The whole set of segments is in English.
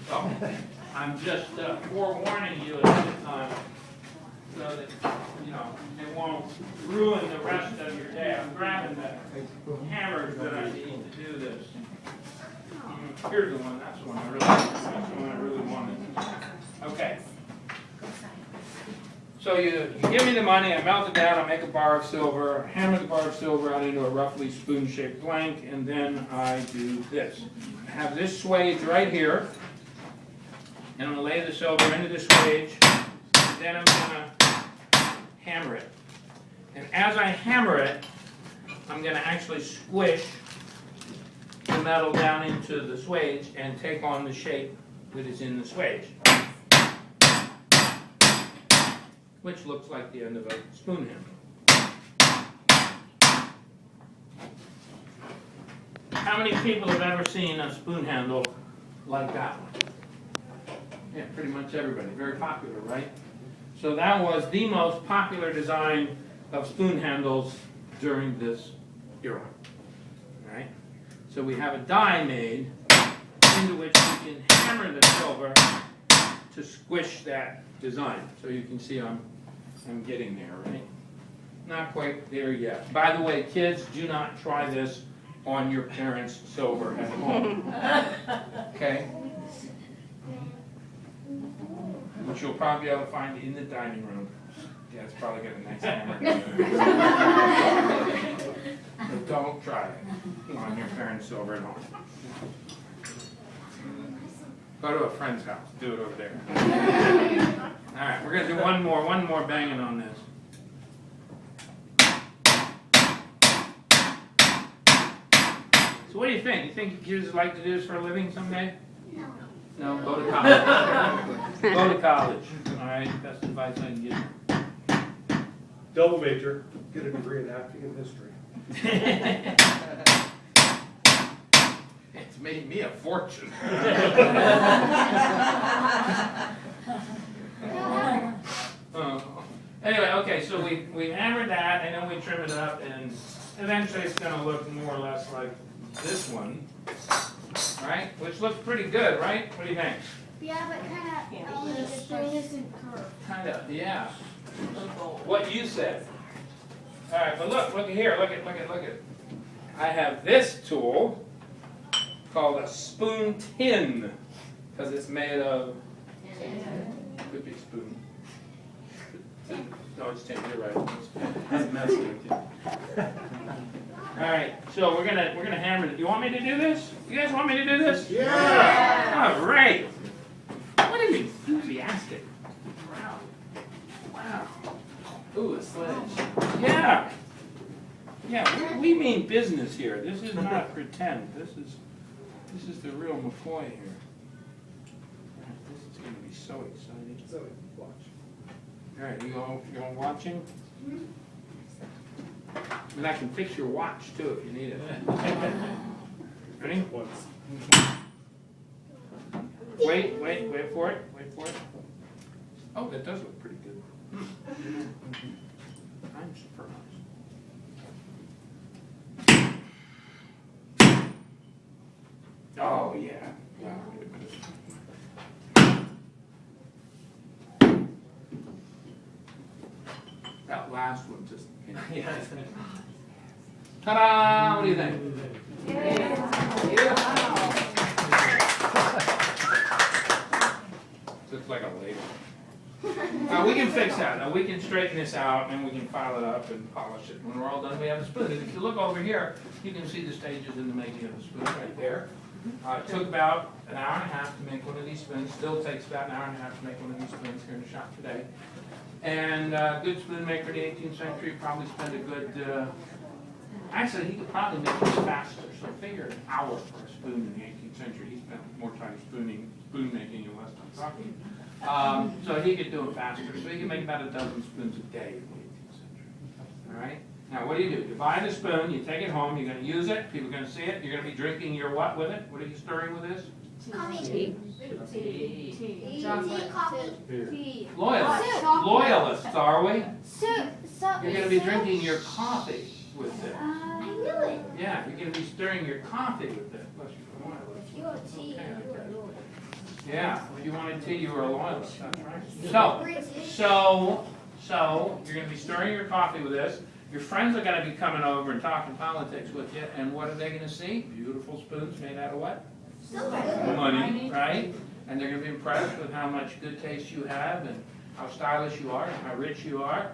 Oh, I'm just forewarning you ahead of time so that, you know, it won't ruin the rest of your day. I'm grabbing the hammers that I need to do this. Here's the one. That's the one I really wanted. Okay. So you give me the money, I melt it down, I make a bar of silver, hammer the bar of silver out into a roughly spoon-shaped blank, and then I do this. I have this swage right here, and I'm going to lay the silver into the swage, and then I'm going to hammer it. And as I hammer it, I'm going to actually squish the metal down into the swage and take on the shape that is in the swage, which looks like the end of a spoon handle. How many people have ever seen a spoon handle like that one? Yeah, pretty much everybody. Very popular, right? So that was the most popular design of spoon handles during this era. All right? So we have a die made into which we can hammer the silver to squish that design. So you can see I'm getting there, right? Not quite there yet. By the way, kids, do not try this on your parents' silver at home. Okay? Which you'll probably be able to find in the dining room. Yeah, it's probably got a nice hammer. But don't try it on your parents' silver at home. Go to a friend's house. Do it over there. All right, we're going to do one more banging on this. So what do you think? You think kids would like to do this for a living someday? No. No, go to college. Go to college. All right, best advice I can give you. Double major, get a degree in acting and history. It's made me a fortune. Anyway, okay, so we hammered that, and then we trim it up, and eventually it's going to look more or less like this one, right? Which looks pretty good, right? What do you think? Yeah, but kind of the spoon isn't curved. Kind of, yeah. What you said. All right, but look here, look at. I have this tool called a spoon tin, because it's made of, could be spoon. No, it's tin, you're right. I'm messing with you. All right, so we're gonna hammer it. You want me to do this? You guys want me to do this? Yeah! All right. What an enthusiastic. Wow. Ooh, a sledge. Yeah. Yeah, we mean business here. This is not pretend. This is the real McCoy here. This is going to be so exciting. So, watch. All right, you all watching? And I can fix your watch too if you need it. Ready? Once. Wait for it. Wait for it. Oh, that does look pretty good. I'm surprised. Oh, yeah. Wait a minute. That last one just, yeah. Ta-da! What do you think? Looks like a Lego. We can fix that. Now we can straighten this out, and we can file it up and polish it. When we're all done, we have a spoon. And if you look over here, you can see the stages in the making of the spoon right there. It took about an hour and a half to make one of these spoons. Still takes about an hour and a half to make one of these spoons here in the shop today. And a good spoon maker in the 18th century probably spent a good, actually he could probably make this faster. So figure an hour for a spoon in the 18th century. He spent more time spoon making and less time talking. So he could do it faster. So he could make about a dozen spoons a day in the 18th century. All right? Now what do? You buy the spoon, you take it home, you're going to use it, people are going to see it, you're going to be drinking your what with it? What are you stirring with this? Coffee. Tea. Coffee. Tea. Loyalists, are we? Soup. You're going to be drinking your coffee with it. I knew it. Yeah, you're going to be stirring your coffee with it. Bless you. Your tea. Okay, Yeah, if you wanted tea, you were a loyalist, that's right. So, you're gonna be stirring your coffee with this. Your friends are gonna be coming over and talking politics with you, and what are they gonna see? Beautiful spoons made out of what? Money, right? And they're gonna be impressed with how much good taste you have, and how stylish you are, and how rich you are.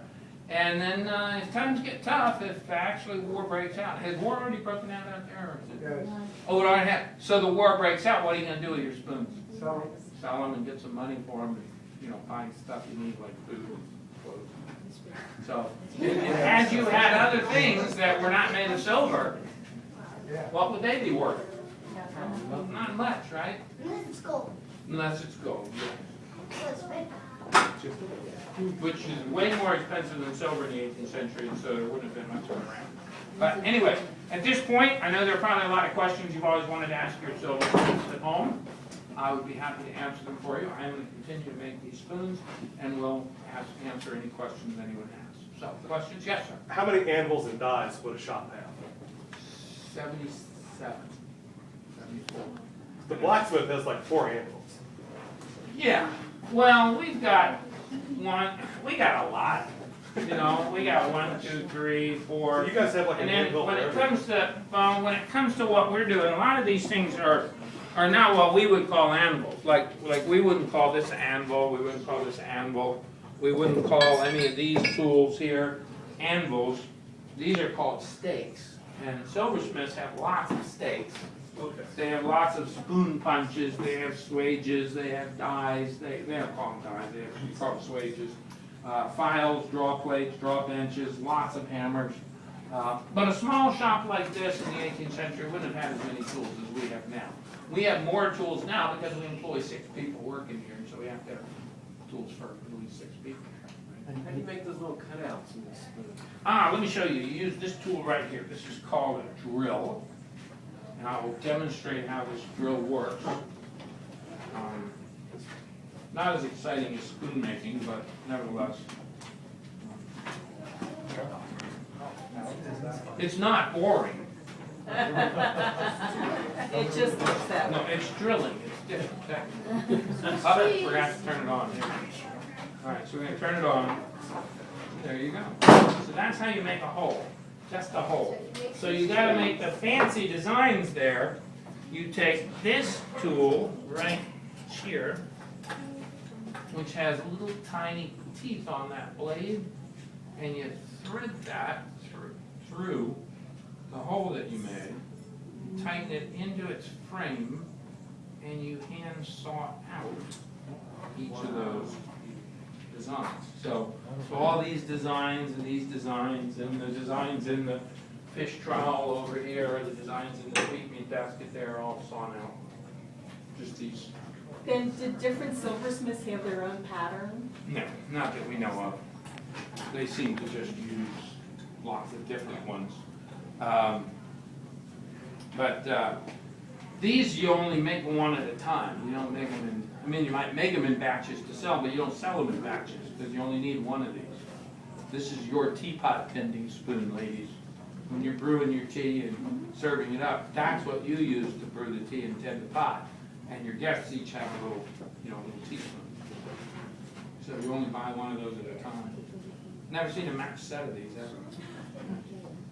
And then, if times get tough, if actually war breaks out, has war already broken out there? Or is it? Oh, it already has. So the war breaks out, what are you gonna do with your spoons? Sell them and get some money for them, and, buy stuff you need, like food and clothes. So, had you had other things that were not made of silver, what would they be worth? Well, not much, right? Unless it's gold. Unless it's gold, yeah. So it's red. Which is way more expensive than silver in the 18th century, so there wouldn't have been much around. But anyway, at this point, I know there are probably a lot of questions you've always wanted to ask your silversmiths at home. I would be happy to answer them for you. I am going to continue to make these spoons, and we'll answer any questions anyone has. So, questions? Yes, sir. How many anvils and dies would a shop have? 77. 74. The blacksmith has like 4 anvils. Yeah. Well, we got a lot. We got 1, 2, 3, 4. So you guys have like And an then anvil when for it comes to what we're doing, a lot of these things are not what we would call anvils. Like we wouldn't call this an anvil, we wouldn't call this an anvil, we wouldn't call any of these tools here anvils. These are called stakes. And silversmiths have lots of stakes. Okay. They have lots of spoon punches, they have swages, they have dies, they don't call them dies, they have call them swages. Files, draw plates, draw benches, lots of hammers. But a small shop like this in the 18th century wouldn't have had as many tools as we have now. We have more tools now because we employ 6 people working here, and so we have to have tools for at least 6 people. How do you make those little cutouts in this spoon? Let me show you. You use this tool right here. This is called a drill. And I will demonstrate how this drill works. Not as exciting as spoon making, but nevertheless. It's not boring. It just looks that way. No, it's drilling. It's different technique. I forgot to turn it on here. All right, so we're going to turn it on. There you go. So that's how you make a hole. Just a hole. So you got to make the fancy designs there. You take this tool right here, which has little tiny teeth on that blade, and you thread that through the hole that you made, tighten it into its frame, and you hand saw out each of those designs. So all these designs and these designs and the designs in the fish trowel over here, the designs in the sweetmeat basket there are all sawn out. Just these. Then did different silversmiths have their own pattern? No, not that we know of. They seem to just use lots of different ones. These you only make one at a time. You don't make them in, you might make them in batches to sell, but you don't sell them in batches because you only need one of these. This is your teapot tending spoon, ladies. When you're brewing your tea and serving it up, that's what you use to brew the tea and tend the pot. And your guests each have a little teaspoon. So you only buy one of those at a time. Never seen a matched set of these ever.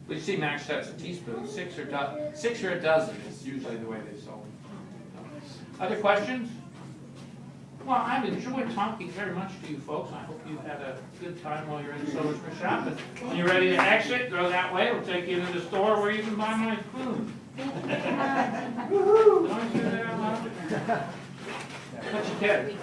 We see matched sets of teaspoons, 6 or a dozen is usually the way they sold them. Other questions? Well, I've enjoyed talking very much to you folks. I hope you've had a good time while you're in the silversmith shop. And when you're ready to exit, go that way. We'll take you into the store where you can buy my spoon. Woohoo! Don't I say that out loud? Such a kid.